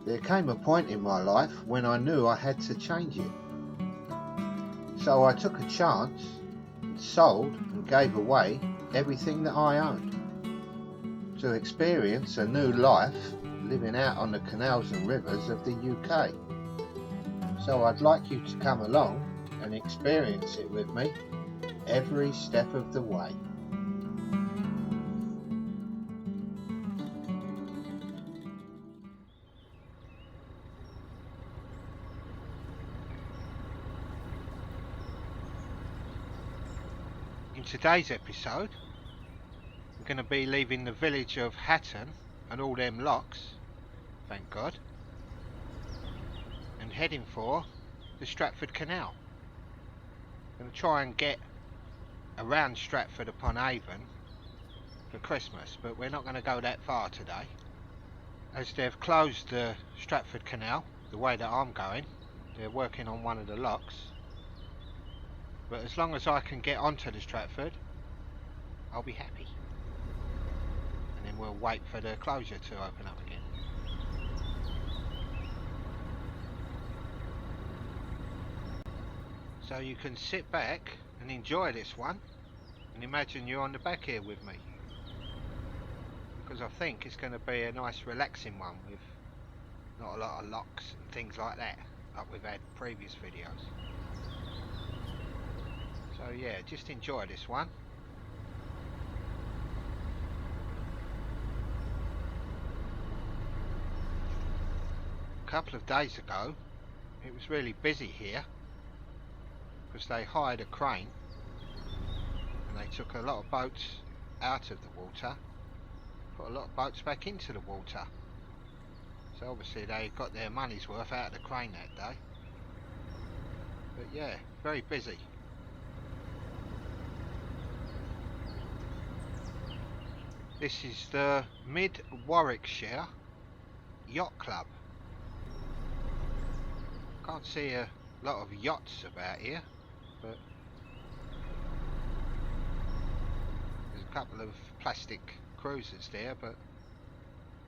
There came a point in my life when I knew I had to change it. So I took a chance and sold and gave away everything that I owned to experience a new life living out on the canals and rivers of the UK. So I'd like you to come along and experience it with me every step of the way. In today's episode, we're going to be leaving the village of Hatton and all them locks, thank God, and heading for the Stratford Canal. I'm going to try and get around Stratford upon Avon for Christmas, but we're not going to go that far today, as they've closed the Stratford Canal the way that I'm going. They're working on one of the locks. But as long as I can get onto the Stratford, I'll be happy. And then we'll wait for the closure to open up again. So you can sit back and enjoy this one and imagine you're on the back here with me. Because I think it's going to be a nice relaxing one with not a lot of locks and things like that, like we've had previous videos. So yeah, just enjoy this one. A couple of days ago, it was really busy here because they hired a crane and they took a lot of boats out of the water, put a lot of boats back into the water. So obviously they got their money's worth out of the crane that day. But yeah, very busy. This is the Mid Warwickshire Yacht Club. Can't see a lot of yachts about here, but there's a couple of plastic cruisers there, but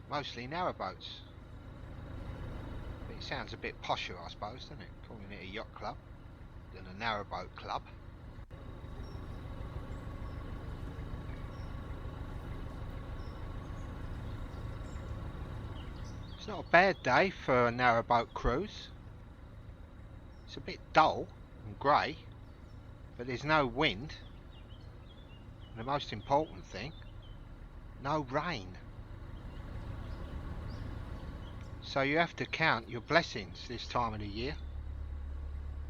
mostly narrowboats. It sounds a bit posher, I suppose, doesn't it? Calling it a yacht club than a narrowboat club. It's not a bad day for a narrowboat cruise. It's a bit dull and grey, but there's no wind. And the most important thing, no rain. So you have to count your blessings this time of the year,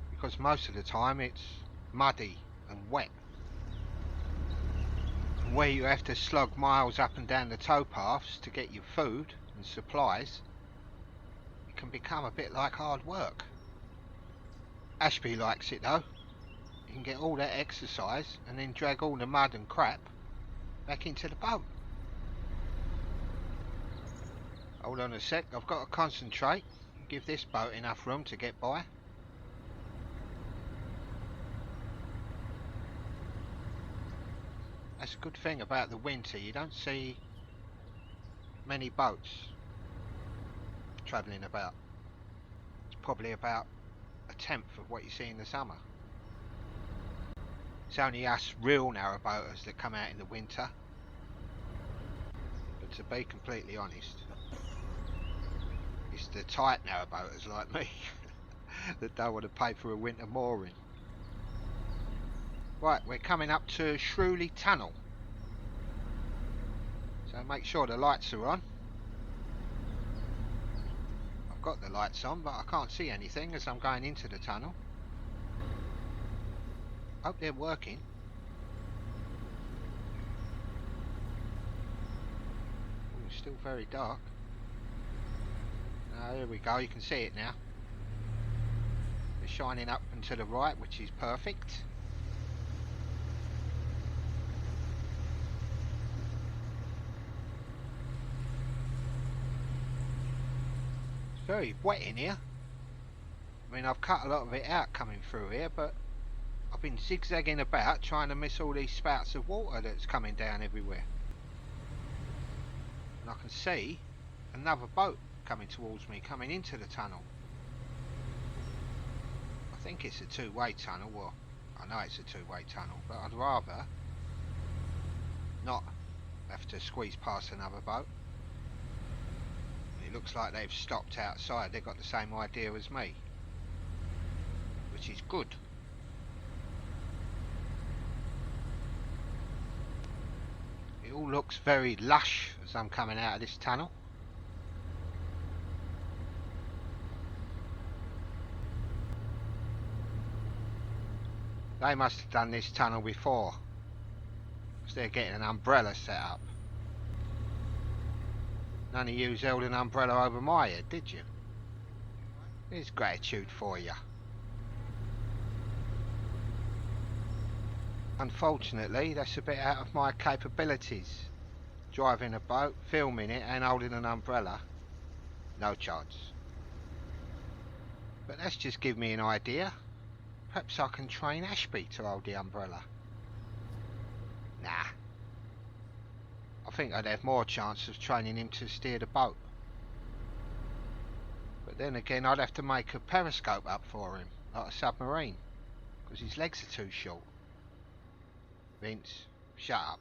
because most of the time it's muddy and wet. And where you have to slog miles up and down the towpaths to get your food and supplies, it can become a bit like hard work. Ashby likes it though. You can get all that exercise and then drag all the mud and crap back into the boat. Hold on a sec, I've got to concentrate and give this boat enough room to get by. That's a good thing about the winter, you don't see many boats travelling about. It's probably about a tenth of what you see in the summer. It's only us real narrowboaters that come out in the winter. But to be completely honest, it's the tight narrowboaters like me that don't want to pay for a winter mooring. Right, we're coming up to Shrewley Tunnel. So make sure the lights are on. I've got the lights on, but I can't see anything as I'm going into the tunnel. Hope they're working. Ooh, it's still very dark. There we go, you can see it now. They're shining up and to the right, which is perfect. It's very wet in here. I mean, I've cut a lot of it out coming through here, but I've been zigzagging about trying to miss all these spouts of water that's coming down everywhere. And I can see another boat coming towards me, coming into the tunnel. I think it's a two-way tunnel. Well, I know it's a two-way tunnel, but I'd rather not have to squeeze past another boat. It looks like they've stopped outside. They've got the same idea as me, which is good. It all looks very lush as I'm coming out of this tunnel. They must have done this tunnel before, because they're getting an umbrella set up. None of you held an umbrella over my head, did you? There's gratitude for you. Unfortunately, that's a bit out of my capabilities. Driving a boat, filming it and holding an umbrella. No chance. But that's just give me an idea. Perhaps I can train Ashby to hold the umbrella. Nah. I think I'd have more chance of training him to steer the boat. But then again, I'd have to make a periscope up for him, like a submarine, because his legs are too short. Vince, shut up.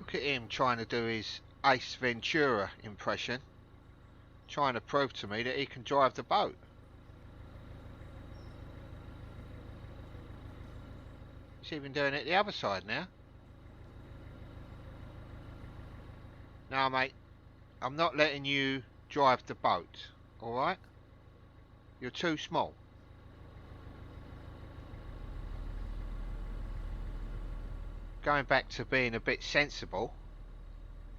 Look at him trying to do his Ace Ventura impression, trying to prove to me that he can drive the boat. He's even doing it the other side now. Now, mate, I'm not letting you drive the boat, alright? You're too small. Going back to being a bit sensible,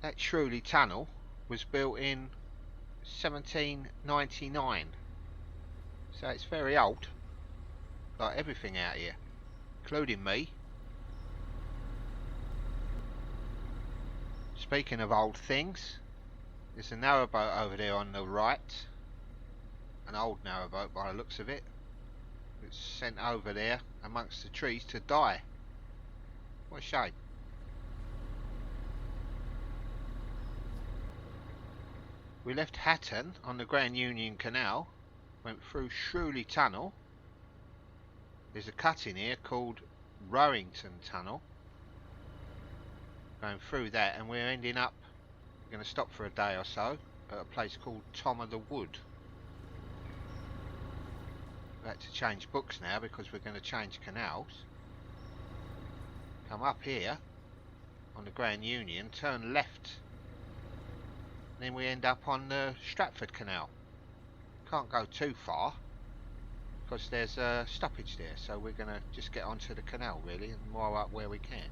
that Shrewley tunnel was built in 1799. So it's very old, like everything out here, including me. Speaking of old things, there's a narrowboat over there on the right. An old narrowboat by the looks of it. It's sent over there amongst the trees to die. What a shame. We left Hatton on the Grand Union Canal, went through Shrewley Tunnel. There's a cut in here called Rowington Tunnel. Going through that, and we're ending up, we're going to stop for a day or so at a place called Tom of the Wood. We've had to change books now because we're going to change canals. Come up here on the Grand Union, turn left, then we end up on the Stratford Canal. Can't go too far because there's a stoppage there, so we're going to just get onto the canal really and moor up where we can.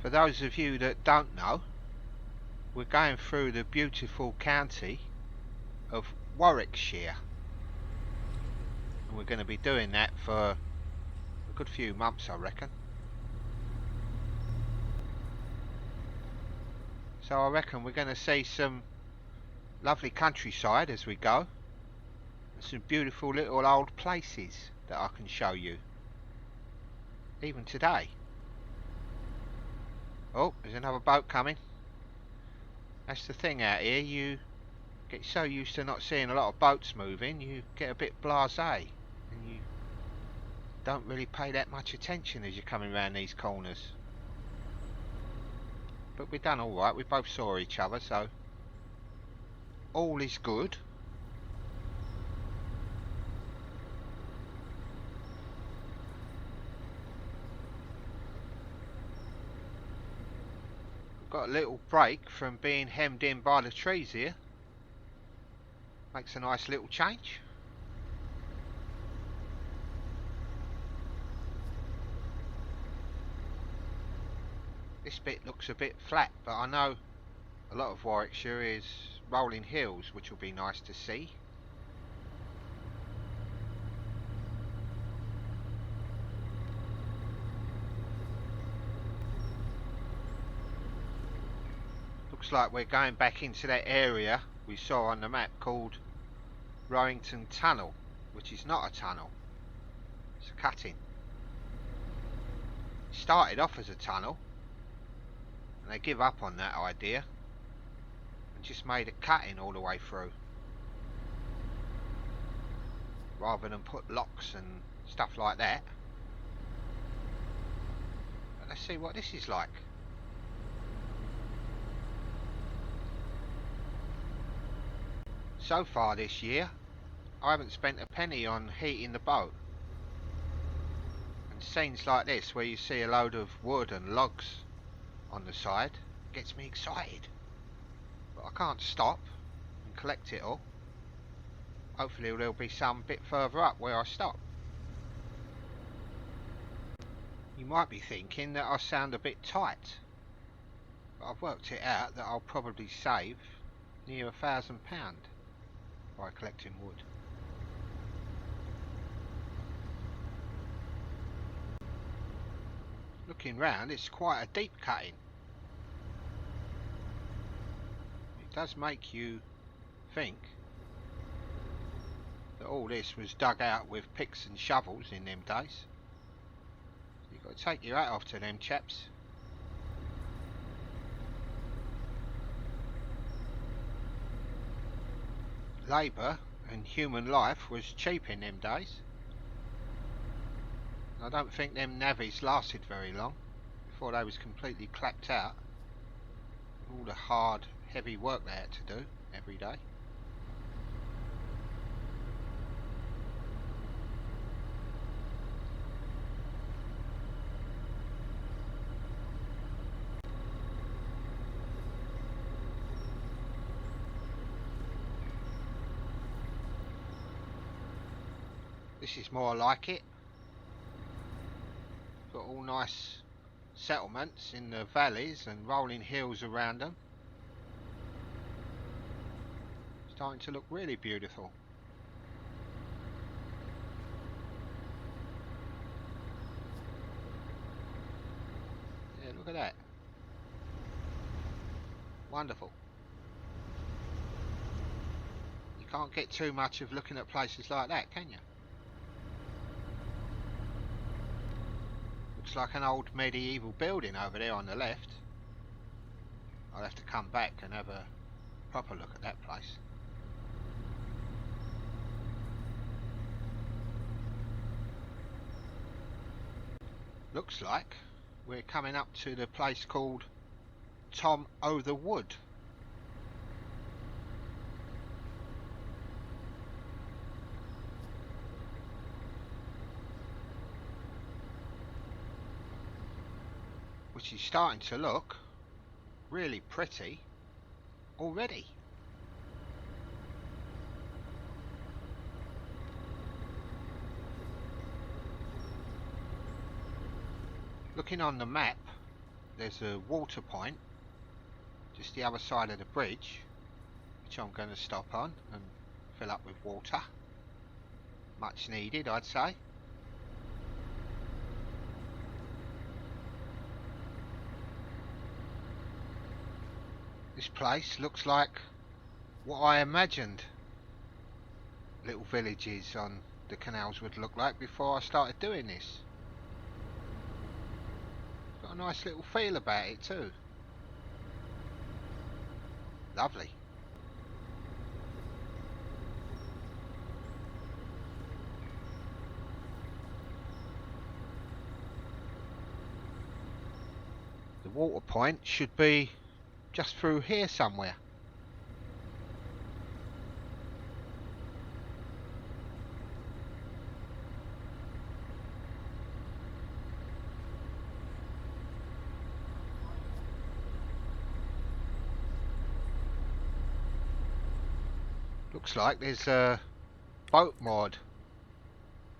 For those of you that don't know, we're going through the beautiful county of Warwickshire, and we're going to be doing that for a good few months, I reckon. So I reckon we're going to see some lovely countryside as we go, and some beautiful little old places that I can show you, even today. Oh, there's another boat coming. That's the thing out here, you get so used to not seeing a lot of boats moving, you get a bit blasé, and you don't really pay that much attention as you're coming around these corners. But we've done alright, we both saw each other, so all is good. Got a little break from being hemmed in by the trees here. Makes a nice little change. This bit looks a bit flat, but I know a lot of Warwickshire is rolling hills, which will be nice to see. Looks like we're going back into that area we saw on the map called Rowington Tunnel, which is not a tunnel. It's a cutting. It started off as a tunnel, and they give up on that idea and just made a cutting all the way through, rather than put locks and stuff like that. But let's see what this is like. So far this year, I haven't spent a penny on heating the boat. And scenes like this, where you see a load of wood and logs on the side, gets me excited. But I can't stop and collect it all. Hopefully there'll be some bit further up where I stop. You might be thinking that I sound a bit tight, but I've worked it out that I'll probably save near £1,000 by collecting wood. Looking round, it's quite a deep cutting. It does make you think that all this was dug out with picks and shovels in them days. You've got to take your hat off to them chaps. Labour and human life was cheap in them days. I don't think them navvies lasted very long before they was completely clapped out. All the hard, heavy work they had to do every day. This is more like it. Got all nice settlements in the valleys and rolling hills around them. Starting to look really beautiful. Yeah, look at that. Wonderful. You can't get too much of looking at places like that, can you? Looks like an old medieval building over there on the left. I'll have to come back and have a proper look at that place. Looks like we're coming up to the place called Tom o' the Wood. Which is starting to look really pretty already. Looking on the map, there's a water point just the other side of the bridge, which I'm going to stop on and fill up with water. Much needed, I'd say. This place looks like what I imagined little villages on the canals would look like before I started doing this. Got a nice little feel about it too. Lovely. The water point should be just through here somewhere. Looks like there's a boat moored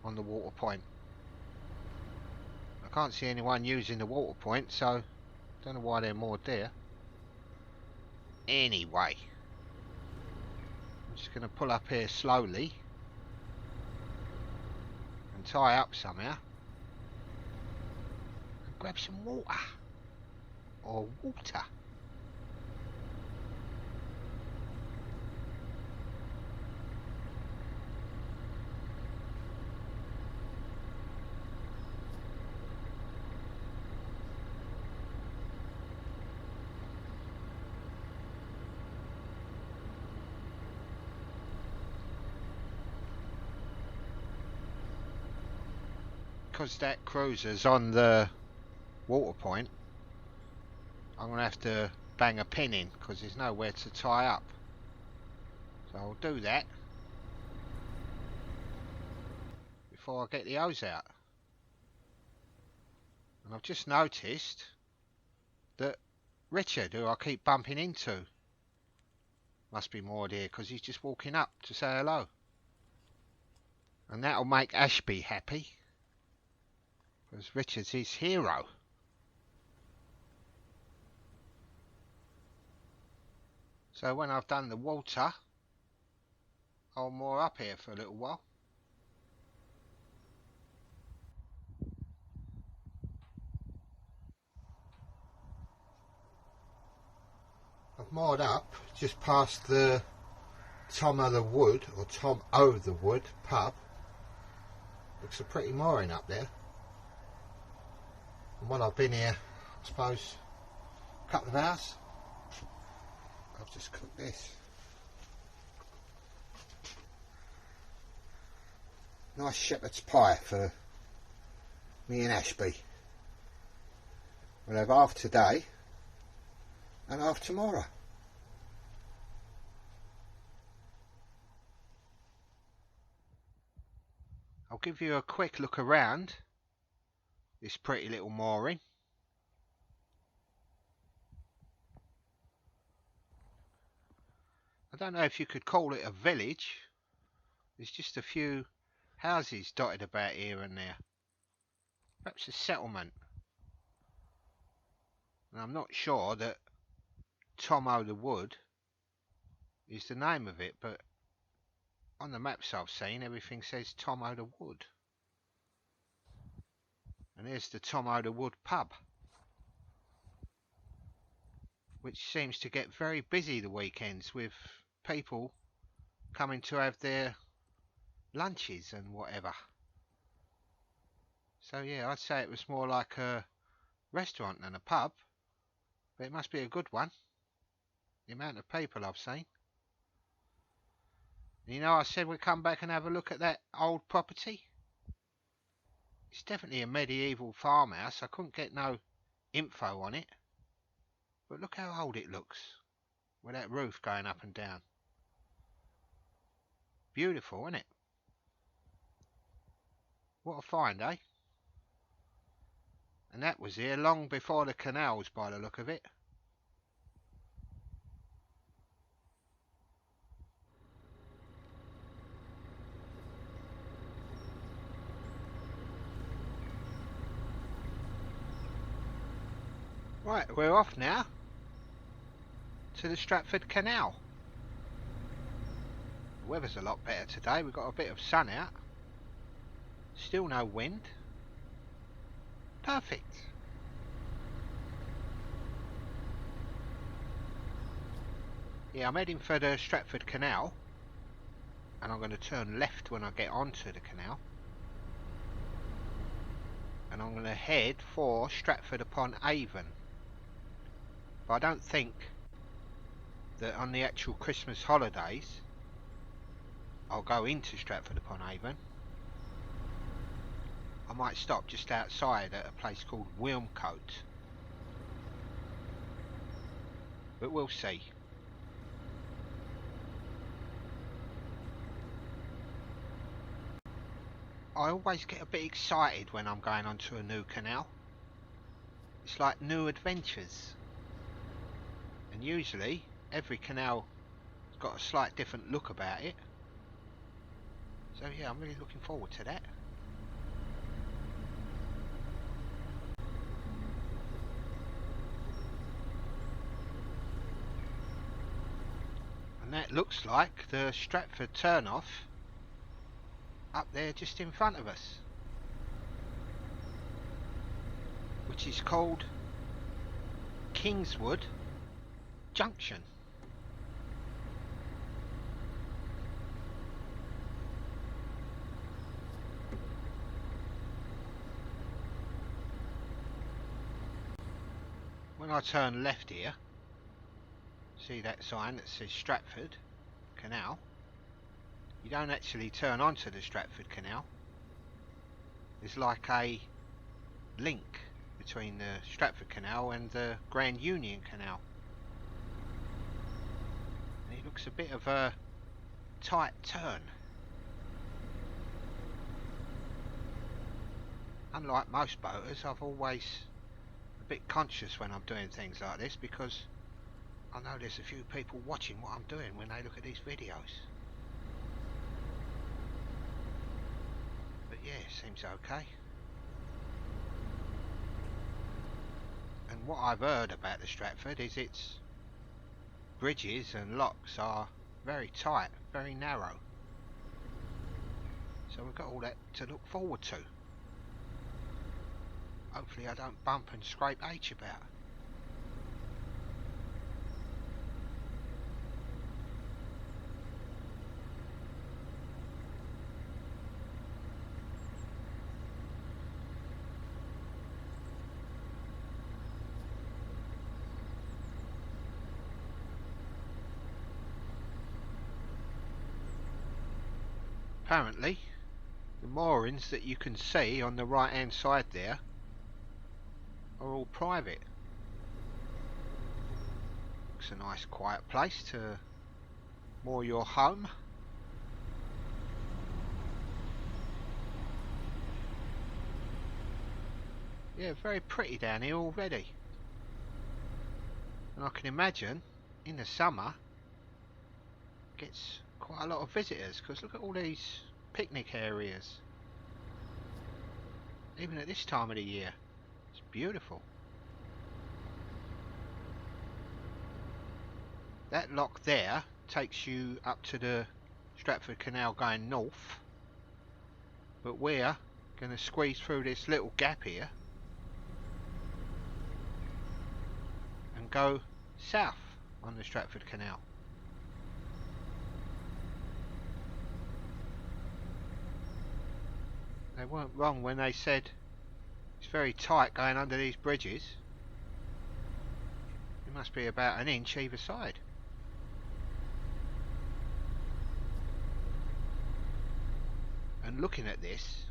on the water point. I can't see anyone using the water point, so don't know why they're moored there. Anyway, I'm just going to pull up here slowly and tie up somehow and grab some water or water. because that cruiser's on the water point, I'm going to have to bang a pin in because there's nowhere to tie up. So I'll do that before I get the hose out. And I've just noticed that Richard, who I keep bumping into, must be moored here because he's just walking up to say hello. And that'll make Ashby happy because Richard's his hero. So when I've done the water, I'll moor up here for a little while. I've moored up just past the Tom o' the Wood, or Tom o' the Wood pub. Looks a pretty mooring up there. And while I've been here, I suppose, a couple of hours, I've just cooked this. Nice shepherd's pie for me and Ashby. We'll have half today and half tomorrow. I'll give you a quick look around this pretty little mooring. I don't know if you could call it a village. There's just a few houses dotted about here and there. Perhaps a settlement. And I'm not sure that Tom o' the Wood is the name of it, but on the maps I've seen, everything says Tom o' the Wood. And here's the Tom o' the Wood pub, which seems to get very busy the weekends with people coming to have their lunches and whatever. So yeah, I'd say it was more like a restaurant than a pub, but it must be a good one, the amount of people I've seen. You know, I said we'd come back and have a look at that old property. It's definitely a medieval farmhouse. I couldn't get no info on it, but look how old it looks with that roof going up and down. Beautiful, isn't it? What a find, eh? And that was here long before the canals, by the look of it. Right, we're off now to the Stratford Canal. The weather's a lot better today. We've got a bit of sun out. Still no wind. Perfect. Yeah, I'm heading for the Stratford Canal, and I'm going to turn left when I get onto the canal, and I'm going to head for Stratford upon Avon. But I don't think that on the actual Christmas holidays I'll go into Stratford upon Avon. I might stop just outside at a place called Wilmcote, but we'll see. I always get a bit excited when I'm going onto a new canal. It's like new adventures. And usually every canal has got a slight different look about it. So yeah, I'm really looking forward to that. And that looks like the Stratford turn-off up there just in front of us, which is called Kingswood Junction. When I turn left here, see that sign that says Stratford Canal? You don't actually turn onto the Stratford Canal. There's like a link between the Stratford Canal and the Grand Union Canal. And it looks a bit of a tight turn. Unlike most boaters, I've always a bit conscious when I'm doing things like this, because I know there's a few people watching what I'm doing when they look at these videos. But yeah, seems okay. And what I've heard about the Stratford is its bridges and locks are very tight, very narrow. So we've got all that to look forward to. Hopefully I don't bump and scrape Aitch about. Apparently, the moorings that you can see on the right hand side there are all private. Looks a nice quiet place to moor your home. Yeah, very pretty down here already. And I can imagine in the summer gets quite a lot of visitors, because look at all these picnic areas. Even at this time of the year, it's beautiful. That lock there takes you up to the Stratford Canal going north, but we're going to squeeze through this little gap here and go south on the Stratford Canal. They weren't wrong when they said it's very tight going under these bridges. It must be about an inch either side. And looking at this,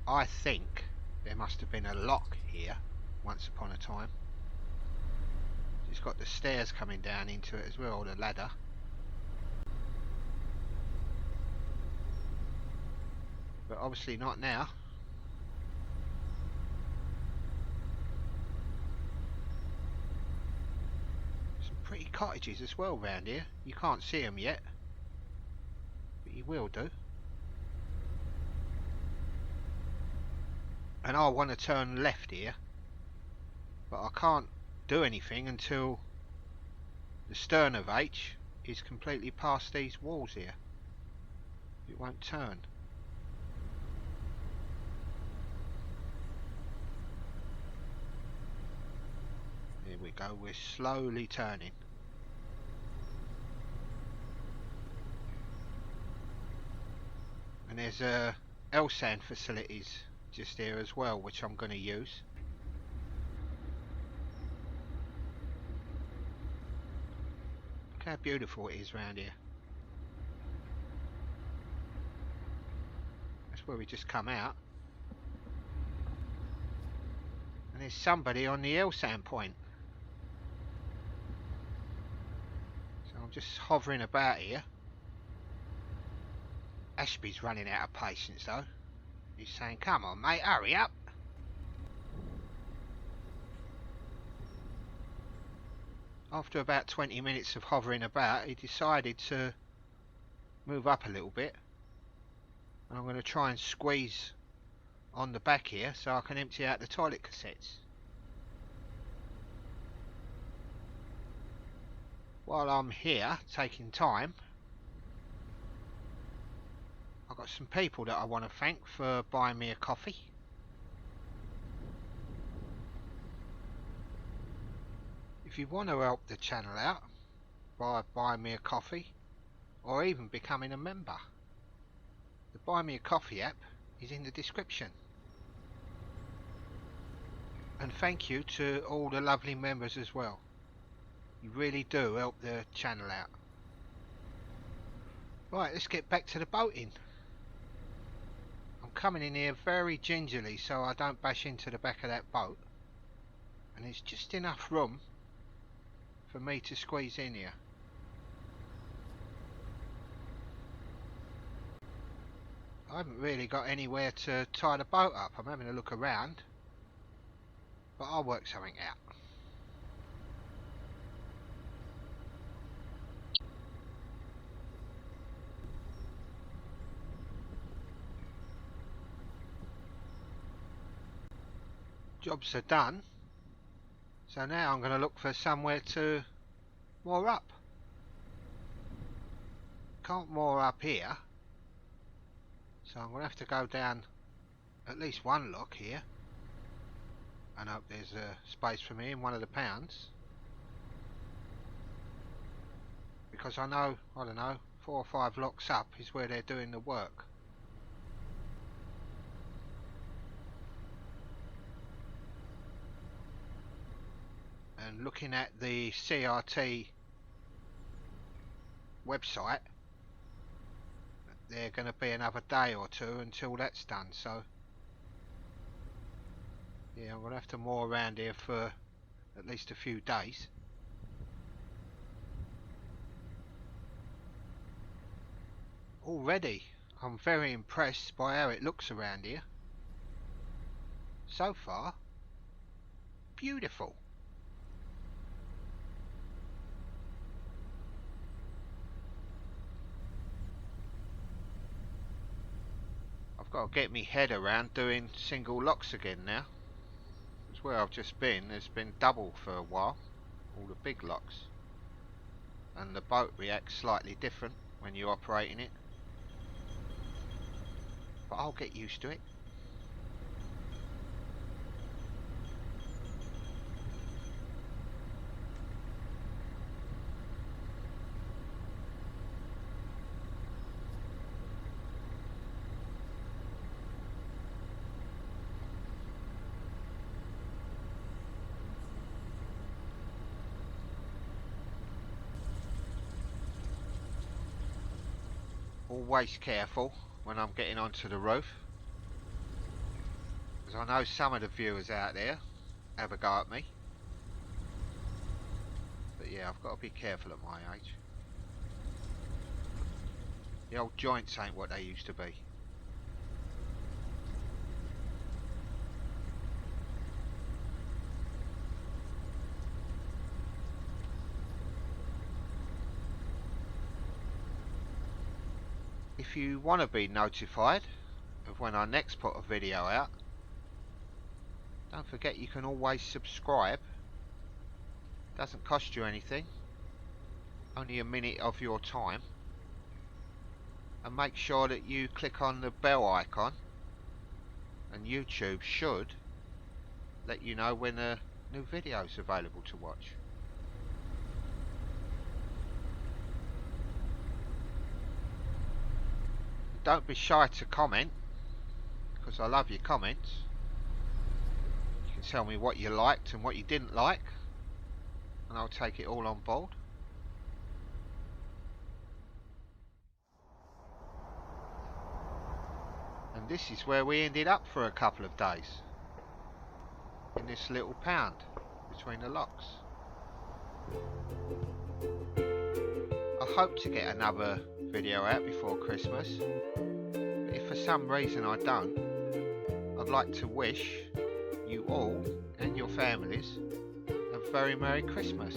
I think there must have been a lock here once upon a time. It's got the stairs coming down into it as well, the ladder. But obviously not now. Some pretty cottages as well round here. You can't see them yet, but you will do. And I want to turn left here, but I can't do anything until the stern of Aitch is completely past these walls here. It won't turn. Here we go, we're slowly turning. And there's L-sand facilities just here as well, which I'm going to use. Look how beautiful it is round here. That's where we just come out. And there's somebody on the L-sand point. So I'm just hovering about here. Ashby's running out of patience though. He's saying, come on mate, hurry up. After about 20 minutes of hovering about, he decided to move up a little bit. And I'm going to try and squeeze on the back here so I can empty out the toilet cassettes. While I'm here taking time, I've got some people that I want to thank for buying me a coffee. If you want to help the channel out by buying me a coffee or even becoming a member, the Buy Me a Coffee app is in the description. And thank you to all the lovely members as well. You really do help the channel out. Right, let's get back to the boating. I'm coming in here very gingerly so I don't bash into the back of that boat, and there's just enough room for me to squeeze in here. I haven't really got anywhere to tie the boat up. I'm having a look around, but I'll work something out. Jobs are done, so now I'm going to look for somewhere to moor up. Can't moor up here, so I'm going to have to go down at least one lock here and hope there's a space for me in one of the pounds, because I know, I don't know, 4 or 5 locks up is where they're doing the work. And looking at the CRT website, they're going to be another day or two until that's done, so yeah, I'm going to have to moor around here for at least a few days. Already I'm very impressed by how it looks around here. So far, beautiful. I've got to get my head around doing single locks again now. It's where I've just been, there's been double for a while, all the big locks. And the boat reacts slightly different when you're operating it. But I'll get used to it. Always careful when I'm getting onto the roof, because I know some of the viewers out there have a go at me. But yeah, I've got to be careful at my age. The old joints ain't what they used to be. If you want to be notified of when I next put a video out, don't forget you can always subscribe. Doesn't cost you anything, only a minute of your time. And make sure that you click on the bell icon, and YouTube should let you know when a new video is available to watch. Don't be shy to comment, because I love your comments. You can tell me what you liked and what you didn't like, and I'll take it all on board. And this is where we ended up for a couple of days, in this little pound between the locks. I hope to get another video out before Christmas, but if for some reason I don't, I'd like to wish you all and your families a very Merry Christmas.